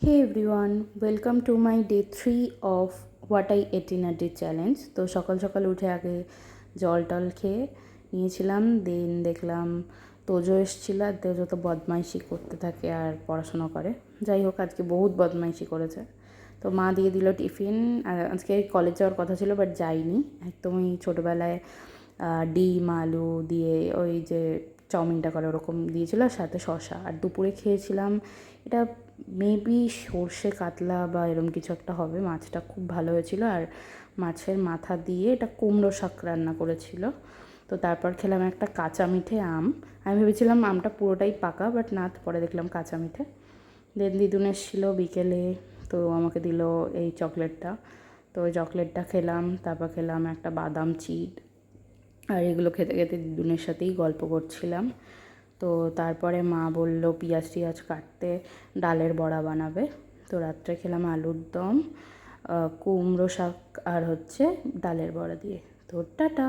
Hey everyone, welcome to my day 3 of what I ate in a day challenge. তো সকাল সকাল উঠে আগে জল টল খেয়ে নিয়েছিলাম, দেন দেখলাম তোজো এসেছিল, আর তোজো তো বদমাইশি করতে থাকে আর পড়াশোনা করে। যাই হোক, আজকে বহুত বদমাইশি করেছে। তো মা দিয়ে দিল টিফিন। আর আজকে কলেজ যাওয়ার কথা ছিল, বাট যাইনি। একদমই ছোটোবেলায় ডিম আলু দিয়ে ওই যে চাউমিনটা করে ওরকম দিয়েছিল, আর সাথে শসা। আর দুপুরে খেয়েছিলাম, এটা মেবি সর্ষে কাতলা বা এরকম কিছু একটা হবে। মাছটা খুব ভালো হয়েছিল, আর মাছের মাথা দিয়ে এটা কুমড়ো শাক রান্না করেছিল। তো তারপর খেলাম একটা কাঁচা মিঠে আম। আমি ভেবেছিলাম আমটা পুরোটাই পাকা, বাট না, পরে দেখলাম কাঁচা মিঠে। দেন দিদুন এসেছিলো বিকেলে, তো আমাকে দিল এই চকলেটটা। তো ওই চকলেটটা খেলাম, তারপর খেলাম একটা বাদাম চিট। আর এগুলো খেতে খেতে দিদুনের সাথেই গল্প করছিলাম। তো তারপরে মা বলল পেঁয়াজ টিয়াজ কাটতে, ডালের বড়া বানাবে। তো রাত্রে খেলাম আলুর দম, কুমড়ো শাক আর হচ্ছে ডালের বড়া দিয়ে। তো টাটা।